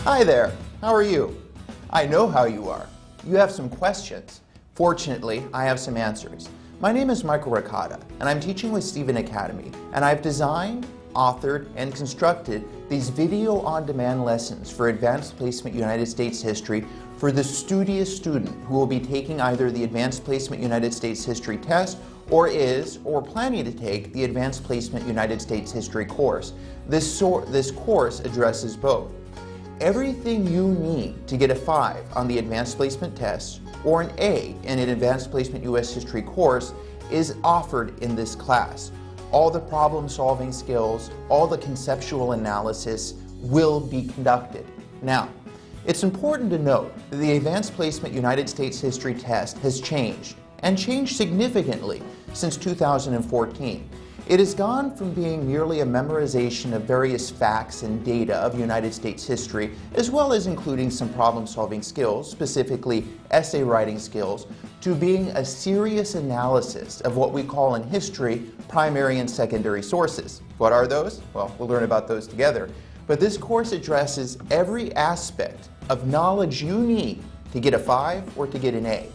Hi there, how are you? I know how you are. You have some questions. Fortunately, I have some answers. My name is Ricotta, and I'm teaching with Stephen Academy, and I've designed, authored, and constructed these video-on-demand lessons for Advanced Placement United States History for the studious student who will be taking either the Advanced Placement United States History test or planning to take the Advanced Placement United States History course. This course addresses both. Everything you need to get a 5 on the Advanced Placement test or an A in an Advanced Placement U.S. History course is offered in this class. All the problem-solving skills, all the conceptual analysis will be conducted. Now, it's important to note that the Advanced Placement United States History test has changed, and changed significantly since 2014. It has gone from being merely a memorization of various facts and data of United States history, as well as including some problem-solving skills, specifically essay writing skills, to being a serious analysis of what we call in history primary and secondary sources. What are those? Well, we'll learn about those together. But this course addresses every aspect of knowledge you need to get a 5 or to get an A.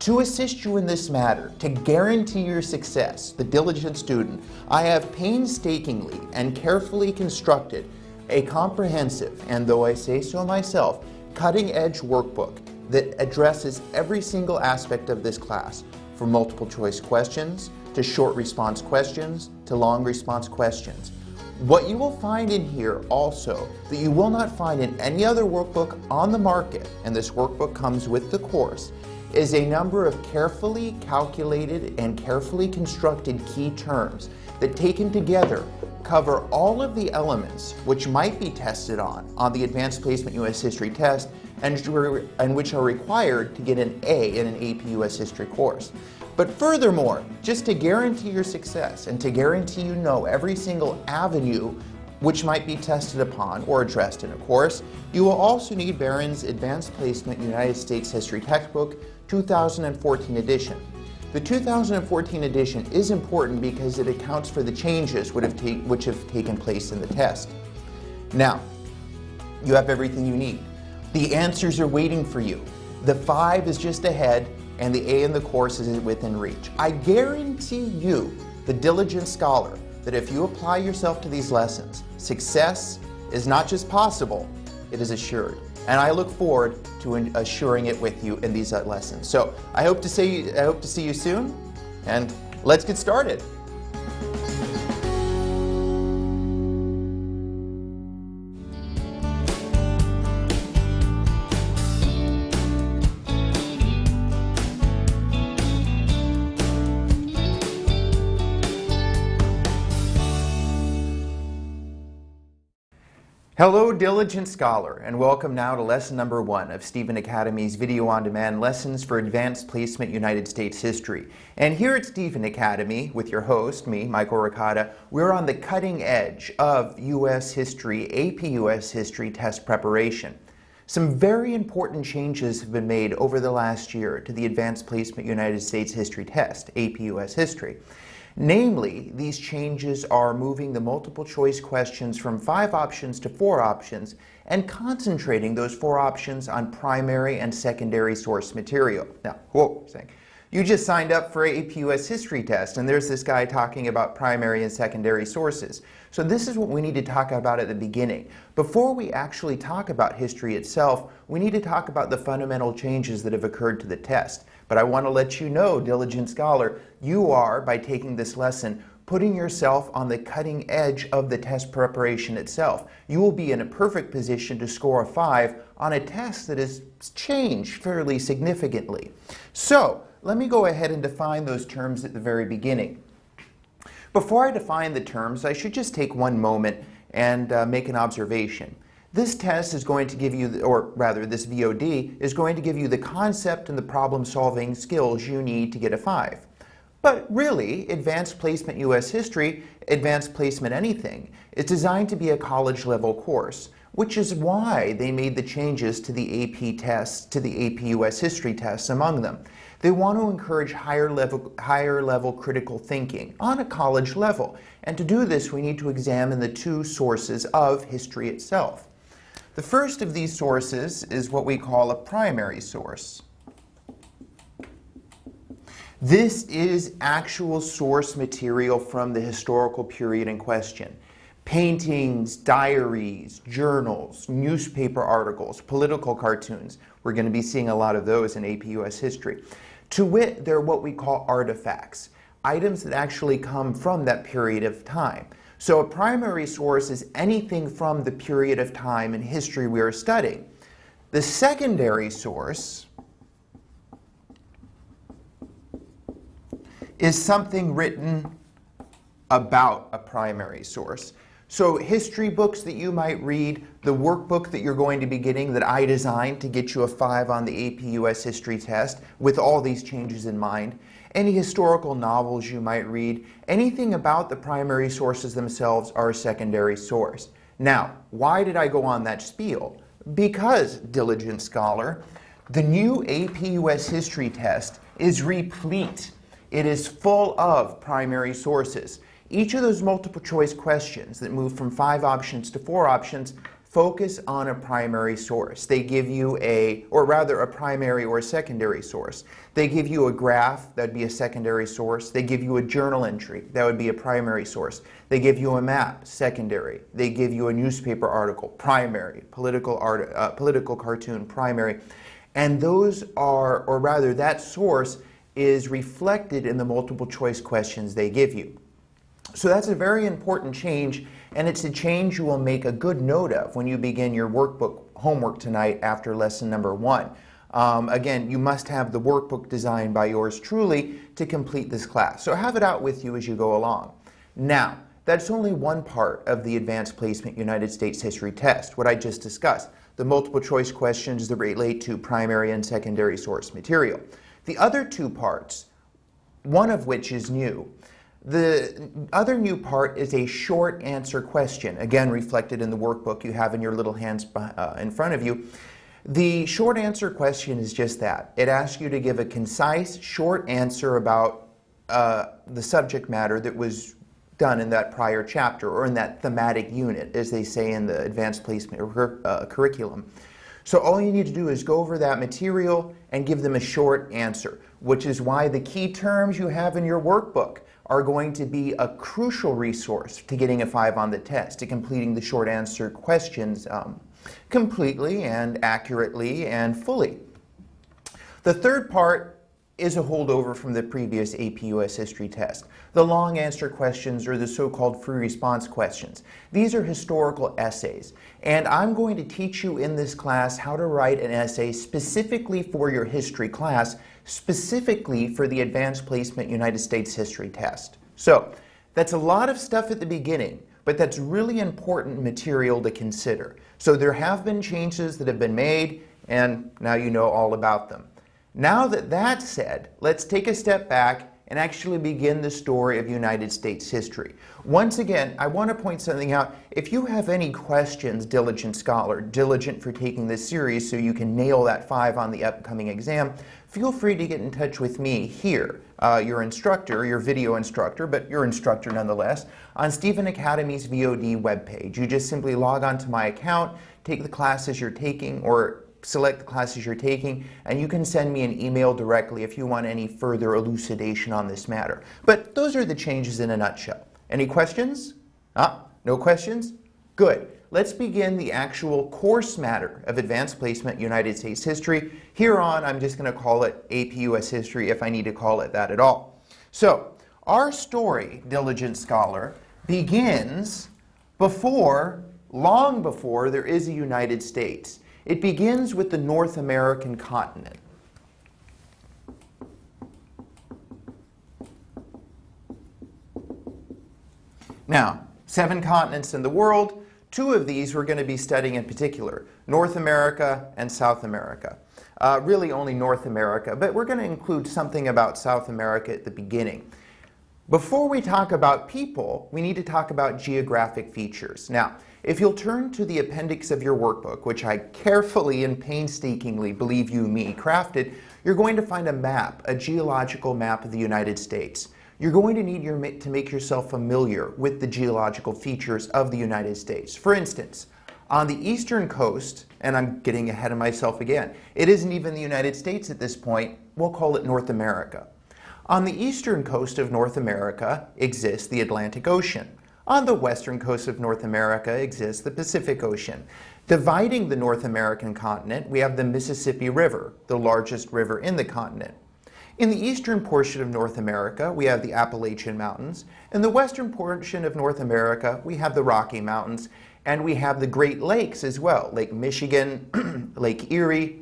To assist you in this matter, to guarantee your success, the diligent student, I have painstakingly and carefully constructed a comprehensive, and though I say so myself, cutting-edge workbook that addresses every single aspect of this class, from multiple choice questions, to short response questions, to long response questions. What you will find in here also that you will not find in any other workbook on the market, and this workbook comes with the course, is a number of carefully calculated and carefully constructed key terms that taken together cover all of the elements which might be tested on the Advanced Placement U.S. History test and which are required to get an A in an AP U.S. History course. But furthermore, just to guarantee your success and to guarantee you know every single avenue which might be tested upon or addressed in a course, you will also need Barron's Advanced Placement United States History Textbook 2014 edition. The 2014 edition is important because it accounts for the changes which have taken place in the test. Now, you have everything you need. The answers are waiting for you. The 5 is just ahead and the A in the course is within reach. I guarantee you, the diligent scholar, that if you apply yourself to these lessons, success is not just possible, it is assured. And I look forward to assuring it with you in these lessons. So I hope to see you soon, and let's get started. Hello, diligent scholar, and welcome now to lesson number 1 of Stephen Academy's video-on-demand lessons for Advanced Placement United States History. And here at Stephen Academy, with your host, me, Michael Ricotta, we're on the cutting edge of U.S. history, AP U.S. history test preparation. Some very important changes have been made over the last year to the Advanced Placement United States History test, AP U.S. History. Namely, these changes are moving the multiple choice questions from 5 options to 4 options and concentrating those 4 options on primary and secondary source material. Now, you just signed up for AP U.S. History test and there's this guy talking about primary and secondary sources. So this is what we need to talk about at the beginning. Before we actually talk about history itself, we need to talk about the fundamental changes that have occurred to the test. But I want to let you know, diligent scholar, you are, by taking this lesson, putting yourself on the cutting edge of the test preparation itself. You will be in a perfect position to score a 5 on a test that has changed fairly significantly. So, let me go ahead and define those terms at the very beginning. Before I define the terms, I should just take one moment and make an observation. This test is going to give you, or rather this VOD, is going to give you the concept and the problem-solving skills you need to get a 5. But really, Advanced Placement U.S. History, Advanced Placement Anything, is designed to be a college-level course, which is why they made the changes to the AP tests, to the AP U.S. History tests among them. They want to encourage higher level critical thinking on a college level. And to do this, we need to examine the 2 sources of history itself. The first of these sources is what we call a primary source. This is actual source material from the historical period in question. Paintings, diaries, journals, newspaper articles, political cartoons. We're going to be seeing a lot of those in AP US history. To wit, they're what we call artifacts, items that actually come from that period of time. So a primary source is anything from the period of time in history we are studying. The secondary source is something written about a primary source. So history books that you might read, the workbook that you're going to be getting that I designed to get you a 5 on the AP US history test with all these changes in mind, any historical novels you might read, anything about the primary sources themselves are a secondary source. Now, why did I go on that spiel? Because, diligent scholar, the new AP US history test is replete. It is full of primary sources. Each of those multiple choice questions that move from 5 options to 4 options focus on a primary source. They give you a primary or a secondary source. They give you a graph, that'd be a secondary source. They give you a journal entry, that would be a primary source. They give you a map, secondary. They give you a newspaper article, primary. Political cartoon, primary. And those are, or rather that source is reflected in the multiple choice questions they give you. So that's a very important change, and it's a change you will make a good note of when you begin your workbook homework tonight after lesson number 1. Again, you must have the workbook designed by yours truly to complete this class. So have it out with you as you go along. Now, that's only one part of the Advanced Placement United States History test, what I just discussed, the multiple choice questions that relate to primary and secondary source material. The other 2 parts, one of which is new. The other new part is a short answer question, again reflected in the workbook you have in your little hands in front of you. The short answer question is just that. It asks you to give a concise, short answer about the subject matter that was done in that prior chapter, or in that thematic unit, as they say in the Advanced Placement curriculum. So all you need to do is go over that material and give them a short answer, which is why the key terms you have in your workbook are going to be a crucial resource to getting a 5 on the test, to completing the short answer questions completely and accurately and fully. The third part is a holdover from the previous AP US history test. The long answer questions, or the so-called free response questions. These are historical essays, and I'm going to teach you in this class how to write an essay specifically for your history class, specifically for the Advanced Placement United States history test. So that's a lot of stuff at the beginning, but that's really important material to consider. So there have been changes that have been made, and now you know all about them. Now that that's said, let's take a step back and actually begin the story of United States history. Once again, I want to point something out. If you have any questions, diligent scholar, diligent for taking this series so you can nail that 5 on the upcoming exam, feel free to get in touch with me here, your instructor, your video instructor, but your instructor nonetheless, on Stephen Academy's VOD webpage. You just simply log on to my account, take the classes you're taking, or select the classes you're taking, and you can send me an email directly if you want any further elucidation on this matter. But those are the changes in a nutshell. Any questions? No questions? Good. Let's begin the actual course matter of Advanced Placement United States History. Here on, I'm just going to call it AP US History if I need to call it that at all. So, our story, diligent scholar, begins long before there is a United States. It begins with the North American continent. Now, 7 continents in the world. 2 of these we're going to be studying in particular, North America and South America. Really only North America, but we're going to include something about South America at the beginning. Before we talk about people, we need to talk about geographic features. Now, if you'll turn to the appendix of your workbook, which I carefully and painstakingly, believe you me, crafted, you're going to find a map, a geological map of the United States. You're going to need to make yourself familiar with the geological features of the United States. For instance, On the eastern coast, and I'm getting ahead of myself again, it isn't even the United States at this point, we'll call it North America. On the eastern coast of North America exists the Atlantic Ocean. On the western coast of North America exists the Pacific Ocean. Dividing the North American continent, we have the Mississippi River, the largest river in the continent. In the eastern portion of North America, we have the Appalachian Mountains. In the western portion of North America, we have the Rocky Mountains, and we have the Great Lakes as well, Lake Michigan, Lake Erie.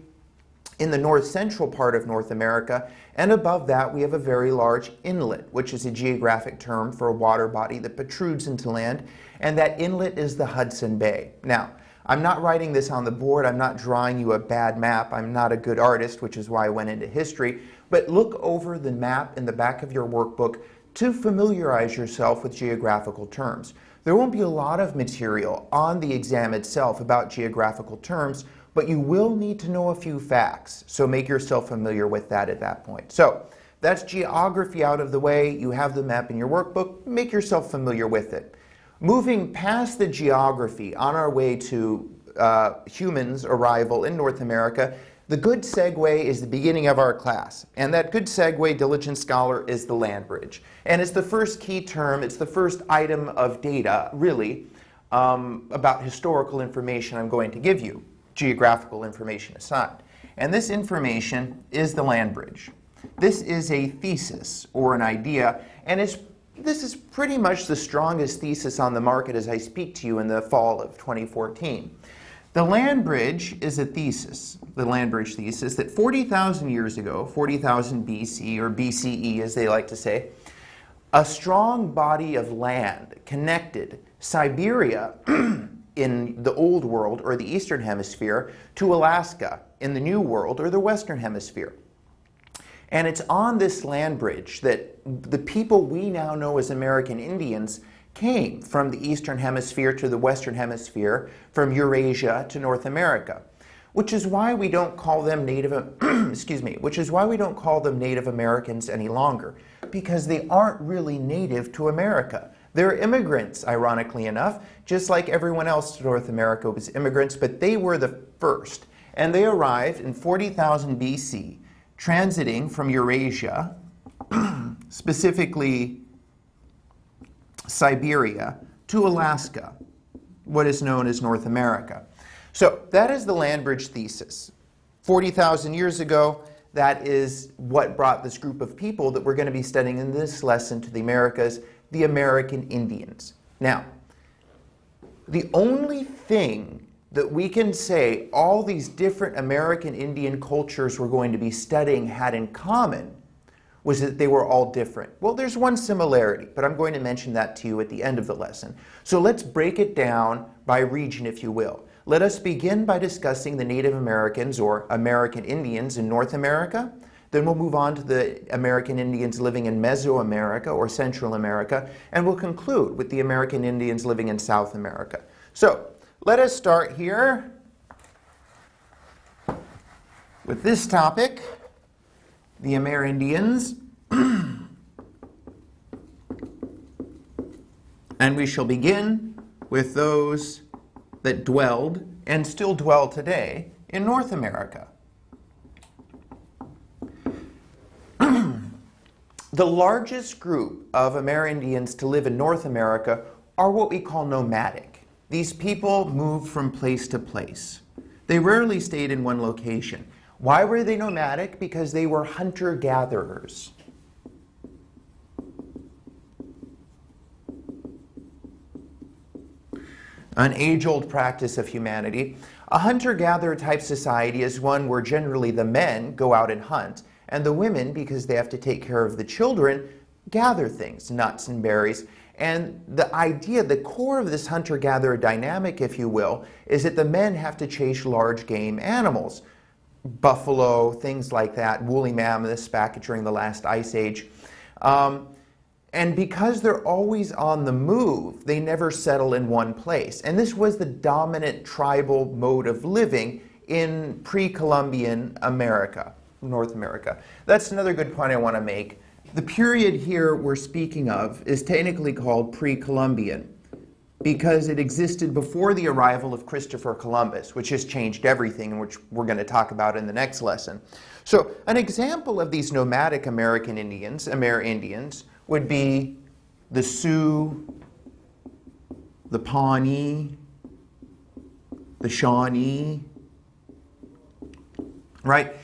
In the north central part of North America, and above that we have a very large inlet, which is a geographic term for a water body that protrudes into land, and that inlet is the Hudson Bay. Now, I'm not writing this on the board, I'm not drawing you a bad map, I'm not a good artist, which is why I went into history, but look over the map in the back of your workbook to familiarize yourself with geographical terms. There won't be a lot of material on the exam itself about geographical terms, but you will need to know a few facts, so make yourself familiar with that at that point. So that's geography out of the way. You have the map in your workbook. Make yourself familiar with it. Moving past the geography on our way to humans' arrival in North America, the good segue is the beginning of our class. And that good segue, diligent scholar, is the land bridge. And it's the first key term, it's the first item of data, really, about historical information I'm going to give you, geographical information aside. And this information is the land bridge. This is a thesis or an idea, and this is pretty much the strongest thesis on the market as I speak to you in the fall of 2014. The land bridge is a thesis, the land bridge thesis, that 40,000 years ago, 40,000 BC or BCE as they like to say, a strong body of land connected Siberia in the Old World or the Eastern Hemisphere to Alaska in the New World or the Western Hemisphere. And it's on this land bridge that the people we now know as American Indians came from the Eastern Hemisphere to the Western Hemisphere, from Eurasia to North America, which is why we don't call them which is why we don't call them Native Americans any longer, because they aren't really native to America. They're immigrants, ironically enough, just like everyone else in North America was immigrants, but they were the first. And they arrived in 40,000 BC, transiting from Eurasia, specifically Siberia, to Alaska, what is known as North America. So that is the land bridge thesis. 40,000 years ago, that is what brought this group of people that we're going to be studying in this lesson to the Americas, the American Indians. Now, the only thing that we can say all these different American Indian cultures we're going to be studying had in common was that they were all different. Well, there's one similarity, but I'm going to mention that to you at the end of the lesson. So let's break it down by region, if you will. Let us begin by discussing the Native Americans or American Indians in North America. Then we'll move on to the American Indians living in Mesoamerica or Central America, and we'll conclude with the American Indians living in South America. So let us start here with this topic, the Amerindians, and we shall begin with those that dwelled and still dwell today in North America. The largest group of Amerindians to live in North America are what we call nomadic. These people moved from place to place. They rarely stayed in one location. Why were they nomadic? Because they were hunter-gatherers. An age-old practice of humanity. A hunter-gatherer type society is one where generally the men go out and hunt, and the women, because they have to take care of the children, gather things, nuts and berries. And the idea, the core of this hunter-gatherer dynamic, if you will, is that the men have to chase large game animals. Buffalo, things like that, woolly mammoths back during the last ice age. And because they're always on the move, they never settle in one place. And this was the dominant tribal mode of living in pre-Columbian America, North America. That's another good point I want to make. The period here we're speaking of is technically called Pre-Columbian. because it existed before the arrival of Christopher Columbus, which has changed everything, which we're going to talk about in the next lesson. So an example of these nomadic American Indians, Amerindians, would be the Sioux, the Pawnee, the Shawnee, right?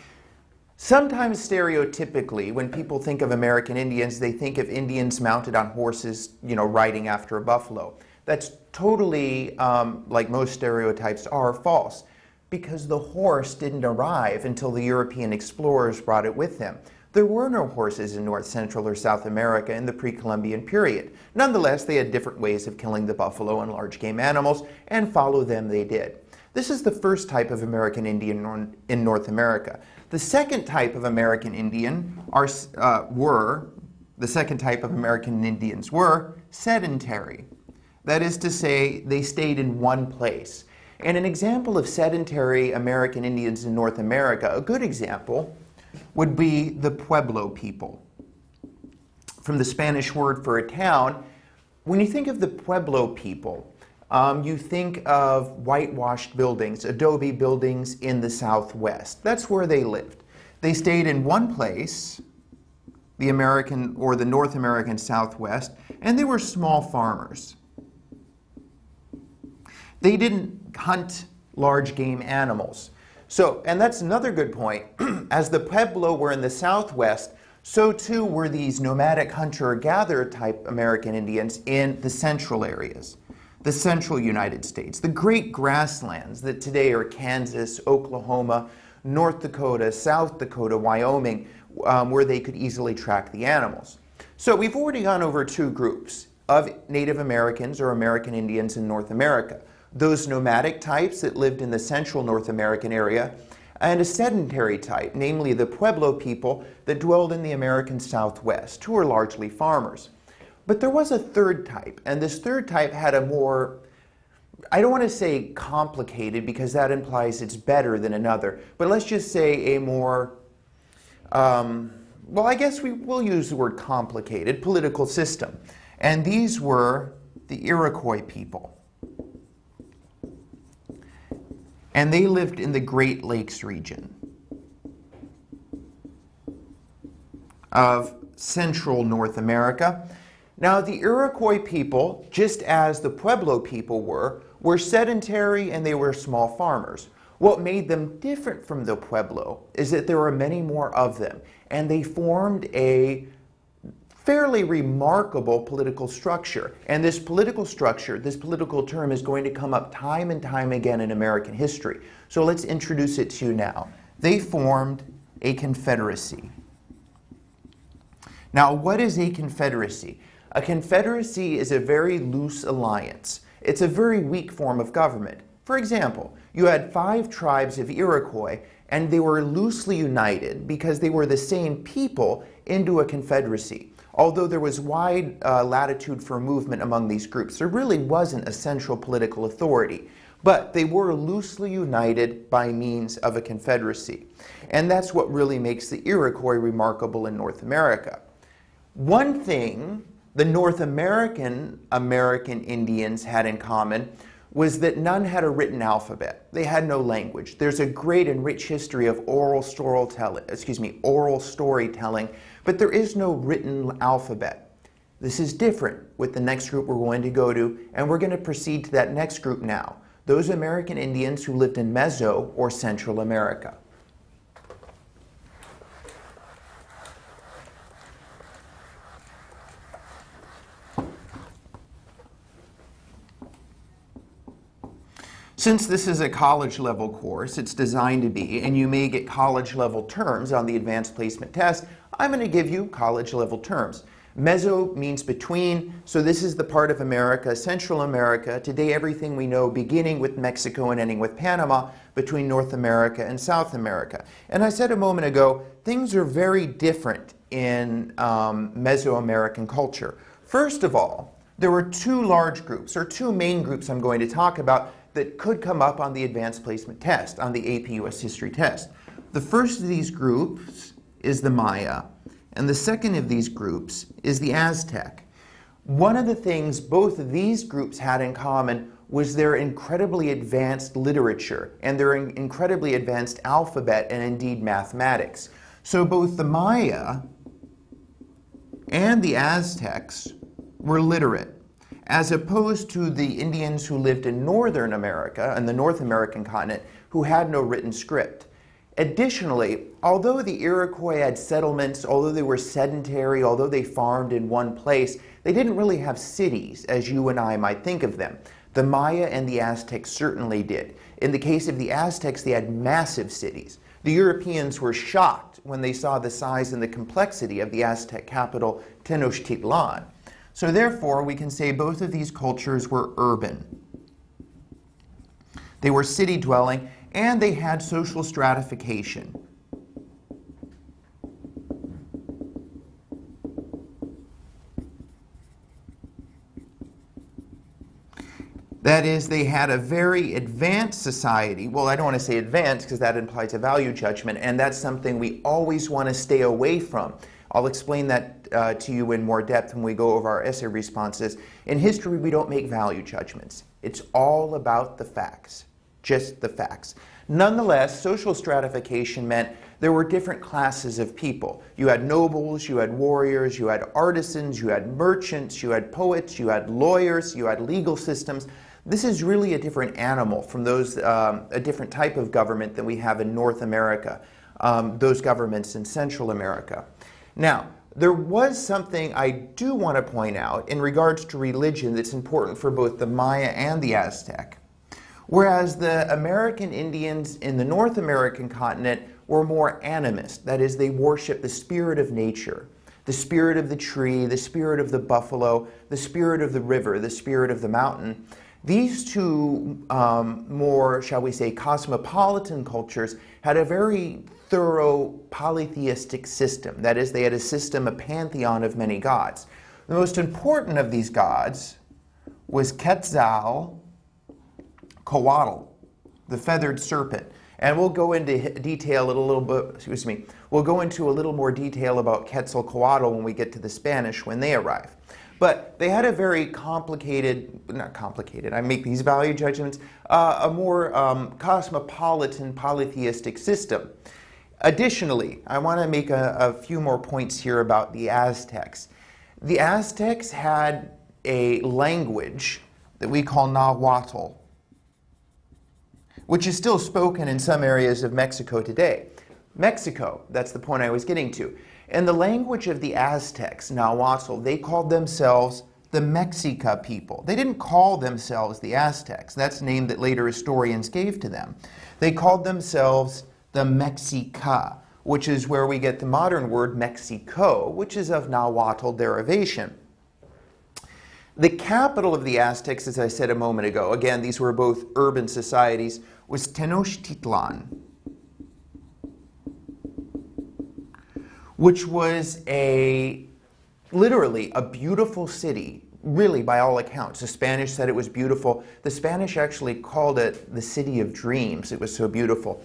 Sometimes stereotypically, when people think of American Indians, they think of Indians mounted on horses, riding after a buffalo. That's totally, like most stereotypes are, false, because the horse didn't arrive until the European explorers brought it with them. There were no horses in North, Central, or South America in the pre-Columbian period. Nonetheless, they had different ways of killing the buffalo and large game animals, and follow them they did. This is the first type of American Indian in North America. The second type of American Indian were sedentary. That is to say, they stayed in one place. And an example of sedentary American Indians in North America, a good example, would be the Pueblo people. From the Spanish word for a town, when you think of the Pueblo people, you think of whitewashed buildings, adobe buildings in the Southwest. That's where they lived. They stayed in one place, the American or the North American Southwest, and they were small farmers. They didn't hunt large game animals. So, and that's another good point. As the Pueblo were in the Southwest, so too were these nomadic hunter-gatherer type American Indians in the central areas. The central United States, the great grasslands that today are Kansas, Oklahoma, North Dakota, South Dakota, Wyoming, where they could easily track the animals. So we've already gone over two groups of Native Americans or American Indians in North America. Those nomadic types that lived in the central North American area, and a sedentary type, namely the Pueblo people that dwelled in the American Southwest, who were largely farmers. But there was a third type, and this third type had a more, I don't want to say complicated because that implies it's better than another, but let's just say a more, well, I guess we'll use the word complicated, political system. And these were the Iroquois people. And they lived in the Great Lakes region of central North America. Now, the Iroquois people, just as the Pueblo people were sedentary and they were small farmers. What made them different from the Pueblo is that there were many more of them, and they formed a fairly remarkable political structure. And this political structure, this political term, is going to come up time and time again in American history. So let's introduce it to you now. They formed a confederacy. Now, what is a confederacy? A confederacy is a very loose alliance. It's a very weak form of government. For example, you had 5 tribes of Iroquois, and they were loosely united because they were the same people into a confederacy. Although there was wide latitude for movement among these groups, there really wasn't a central political authority. But they were loosely united by means of a confederacy. And that's what really makes the Iroquois remarkable in North America. One thing the North American Indians had in common was that none had a written alphabet. They had no language. There's a great and rich history of oral storytelling, but there is no written alphabet. This is different with the next group we're going to go to, and we're going to proceed to that next group now. Those American Indians who lived in Meso or Central America. Since this is a college-level course, it's designed to be, and you may get college-level terms on the advanced placement test, I'm going to give you college-level terms. Meso means between, so this is the part of America, Central America, today everything we know beginning with Mexico and ending with Panama, between North America and South America. And I said a moment ago, things are very different in Mesoamerican culture. First of all, there were 2 large groups, or 2 main groups I'm going to talk about that could come up on the advanced placement test, on the AP US History test. The first of these groups is the Maya, and the second of these groups is the Aztec. One of the things both of these groups had in common was their incredibly advanced literature and their incredibly advanced alphabet and indeed mathematics. So both the Maya and the Aztecs were literate, as opposed to the Indians who lived in Northern America and the North American continent who had no written script. Additionally, although the Iroquois had settlements, although they were sedentary, although they farmed in one place, they didn't really have cities as you and I might think of them. The Maya and the Aztecs certainly did. In the case of the Aztecs, they had massive cities. The Europeans were shocked when they saw the size and the complexity of the Aztec capital, Tenochtitlan. So therefore, we can say both of these cultures were urban. They were city-dwelling, and they had social stratification. That is, they had a very advanced society. Well, I don't want to say advanced because that implies a value judgment, and that's something we always want to stay away from. I'll explain that to you in more depth when we go over our essay responses. In history, we don't make value judgments. It's all about the facts, just the facts. Nonetheless, social stratification meant there were different classes of people. You had nobles, you had warriors, you had artisans, you had merchants, you had poets, you had lawyers, you had legal systems. This is really a different animal from those, a different type of government than we have in North America, those governments in Central America. Now, there was something I do want to point out in regards to religion that's important for both the Maya and the Aztec. Whereas the American Indians in the North American continent were more animist, that is, they worshiped the spirit of nature, the spirit of the tree, the spirit of the buffalo, the spirit of the river, the spirit of the mountain. These two more, shall we say, cosmopolitan cultures had a very thorough polytheistic system. That is, they had a system, a pantheon of many gods. The most important of these gods was Quetzalcoatl, the feathered serpent. And we'll go into detail we'll go into a little more detail about Quetzalcoatl when we get to the Spanish when they arrive. But they had a very complicated, not complicated, I make these value judgments, a more cosmopolitan polytheistic system. Additionally, I want to make a few more points here about the Aztecs. The Aztecs had a language that we call Nahuatl, which is still spoken in some areas of Mexico today. Mexico, that's the point I was getting to. In the language of the Aztecs, Nahuatl, they called themselves the Mexica people. They didn't call themselves the Aztecs. That's the name that later historians gave to them. They called themselves the Mexica, which is where we get the modern word Mexico, which is of Nahuatl derivation. The capital of the Aztecs, as I said a moment ago, again, these were both urban societies, was Tenochtitlan, which was literally a beautiful city, really by all accounts. The Spanish said it was beautiful. The Spanish actually called it the city of dreams. It was so beautiful.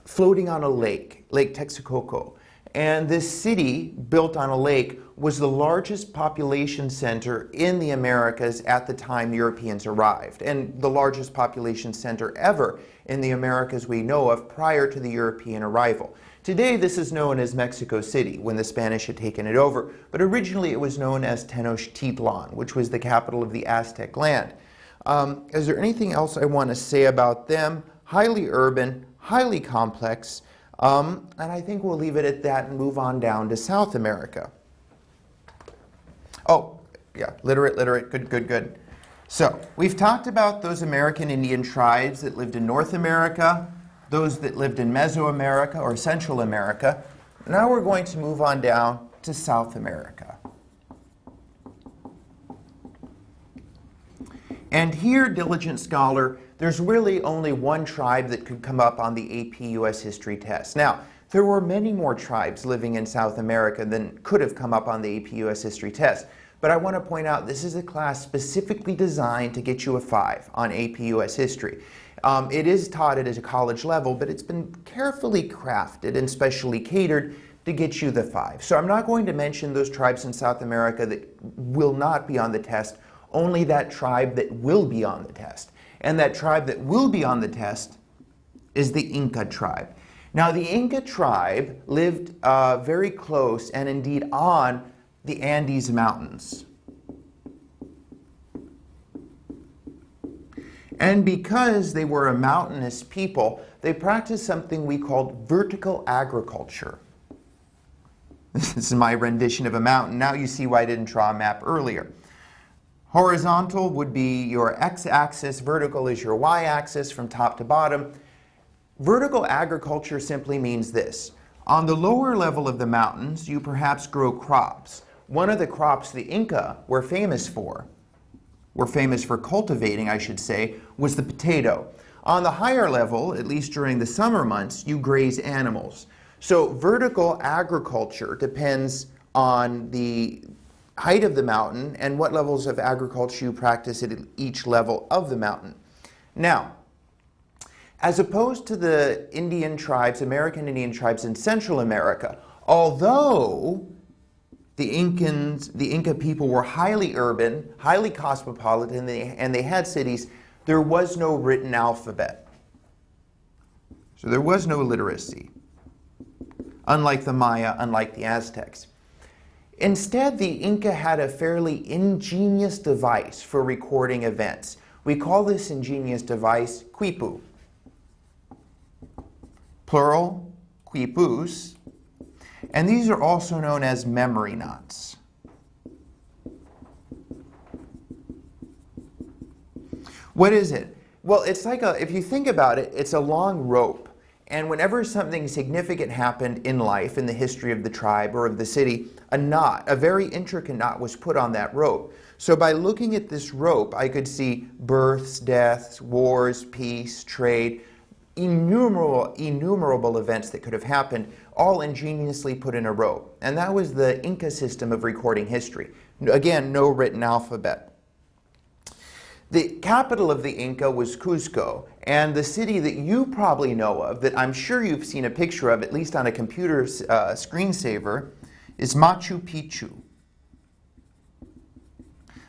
Floating on a lake, Lake Texcoco. And this city, built on a lake, was the largest population center in the Americas at the time Europeans arrived, and the largest population center ever in the Americas we know of prior to the European arrival. Today, this is known as Mexico City, when the Spanish had taken it over, but originally it was known as Tenochtitlan, which was the capital of the Aztec land. Is there anything else I want to say about them? Highly urban, highly complex, and I think we'll leave it at that and move on down to South America. Oh, yeah, literate, good. So, we've talked about those American Indian tribes that lived in North America, those that lived in Mesoamerica or Central America. Now we're going to move on down to South America. And here, diligent scholar, there's really only one tribe that could come up on the AP US History test. Now, there were many more tribes living in South America than could have come up on the AP US History test. But I want to point out this is a class specifically designed to get you a 5 on AP US History. It is taught at a college level, but it's been carefully crafted and specially catered to get you the 5. So I'm not going to mention those tribes in South America that will not be on the test, only that tribe that will be on the test. And that tribe that will be on the test is the Inca tribe. Now, the Inca tribe lived very close and indeed on the Andes Mountains. And because they were a mountainous people, they practiced something we called vertical agriculture. This is my rendition of a mountain. Now you see why I didn't draw a map earlier. Horizontal would be your x-axis, vertical is your y-axis from top to bottom. Vertical agriculture simply means this. On the lower level of the mountains, you perhaps grow crops. One of the crops the Inca were famous for cultivating, I should say, was the potato. On the higher level, at least during the summer months, you graze animals. So vertical agriculture depends on the height of the mountain and what levels of agriculture you practice at each level of the mountain. Now, as opposed to the Indian tribes, American Indian tribes in Central America, although the Inca people were highly urban, highly cosmopolitan, and they had cities, there was no written alphabet. So there was no literacy, unlike the Maya, unlike the Aztecs. Instead, the Inca had a fairly ingenious device for recording events. We call this ingenious device quipu. Plural, quipus. And these are also known as memory knots. What is it? Well, it's like if you think about it, it's a long rope. And whenever something significant happened in life, in the history of the tribe or of the city, a knot, a very intricate knot was put on that rope. So by looking at this rope, I could see births, deaths, wars, peace, trade, innumerable events that could have happened, all ingeniously put in a rope. And that was the Inca system of recording history. Again, no written alphabet. The capital of the Inca was Cusco, and the city that you probably know of, that I'm sure you've seen a picture of, at least on a computer screensaver, is Machu Picchu,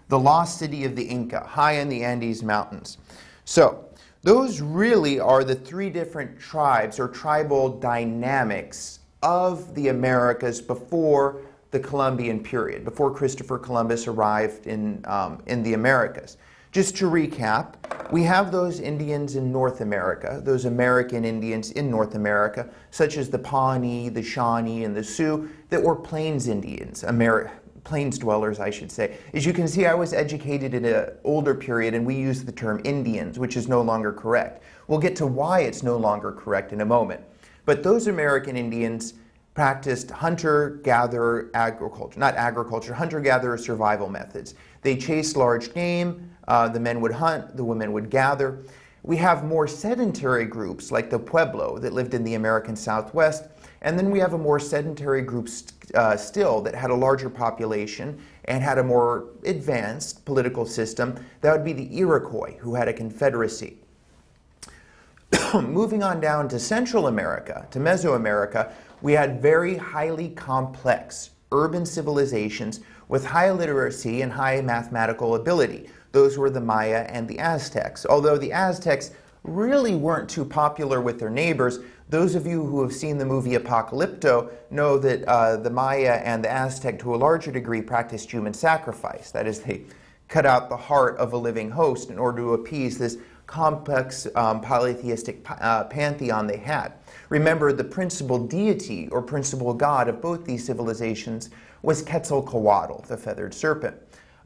the lost city of the Inca, high in the Andes Mountains. So, those really are the 3 different tribes or tribal dynamics of the Americas before the Columbian period, before Christopher Columbus arrived in the Americas. Just to recap, we have those Indians in North America, those American Indians in North America, such as the Pawnee, the Shawnee, and the Sioux, that were Plains Indians, Plains dwellers, I should say. As you can see, I was educated in an older period, and we use the term Indians, which is no longer correct. We'll get to why it's no longer correct in a moment. But those American Indians practiced hunter-gatherer agriculture, not agriculture, hunter-gatherer survival methods. They chased large game, the men would hunt, the women would gather. We have more sedentary groups like the Pueblo that lived in the American Southwest, and then we have a more sedentary group still that had a larger population and had a more advanced political system. That would be the Iroquois, who had a confederacy. Moving on down to Central America, to Mesoamerica, we had very highly complex urban civilizations with high literacy and high mathematical ability. Those were the Maya and the Aztecs. Although the Aztecs really weren't too popular with their neighbors, those of you who have seen the movie Apocalypto know that the Maya and the Aztec, to a larger degree, practiced human sacrifice. That is, they cut out the heart of a living host in order to appease this complex polytheistic pantheon they had. Remember, the principal deity or principal god of both these civilizations was Quetzalcoatl, the feathered serpent.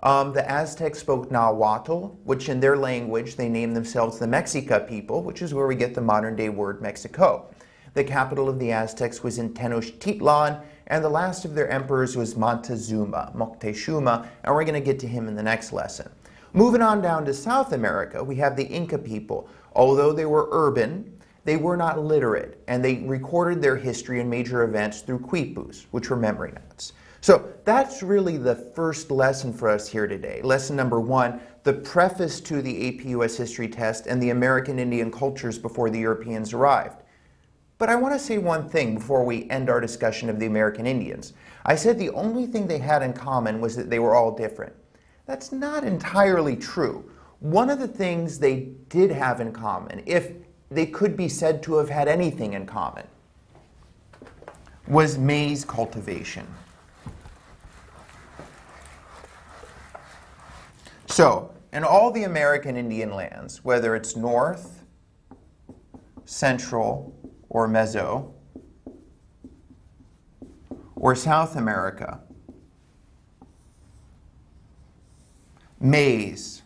The Aztecs spoke Nahuatl, which in their language they named themselves the Mexica people, which is where we get the modern-day word Mexico. The capital of the Aztecs was in Tenochtitlan, and the last of their emperors was Moctezuma, and we're going to get to him in the next lesson. Moving on down to South America, we have the Inca people. Although they were urban, they were not literate, and they recorded their history and major events through quipus, which were memory knots. So that's really the first lesson for us here today. Lesson number 1, the preface to the AP US History test and the American Indian cultures before the Europeans arrived. But I want to say one thing before we end our discussion of the American Indians. I said the only thing they had in common was that they were all different. That's not entirely true. One of the things they did have in common, if they could be said to have had anything in common, was maize cultivation. So, in all the American Indian lands, whether it's North, Central, or Meso, or South America, maize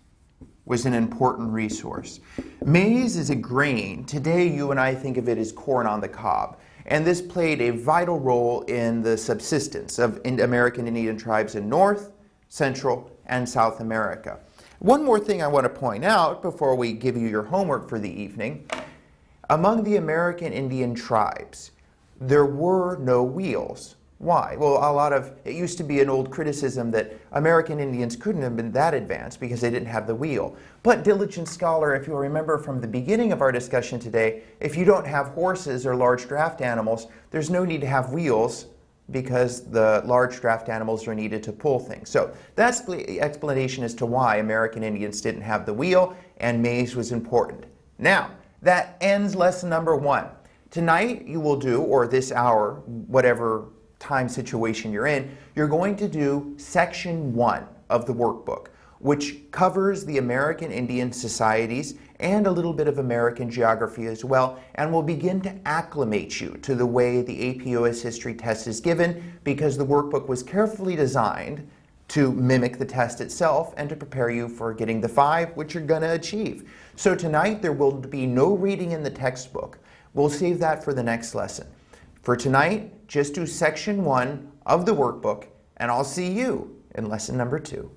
was an important resource. Maize is a grain. Today you and I think of it as corn on the cob. And this played a vital role in the subsistence of American Indian tribes in North, Central, and South America. One more thing I want to point out before we give you your homework for the evening. Among the American Indian tribes, there were no wheels. Why? Well, it used to be an old criticism that American Indians couldn't have been that advanced because they didn't have the wheel. But diligent scholar, if you'll remember from the beginning of our discussion today, if you don't have horses or large draft animals, there's no need to have wheels because the large draft animals are needed to pull things. So that's the explanation as to why American Indians didn't have the wheel and maize was important. Now, that ends lesson number 1. Tonight you will do, or this hour, whatever time situation you're in, you're going to do section 1 of the workbook, which covers the American Indian societies and a little bit of American geography as well, and will begin to acclimate you to the way the AP US History test is given, because the workbook was carefully designed to mimic the test itself and to prepare you for getting the 5, which you're going to achieve. So tonight there will be no reading in the textbook. We'll save that for the next lesson. For tonight, just do section 1 of the workbook, and I'll see you in lesson number 2.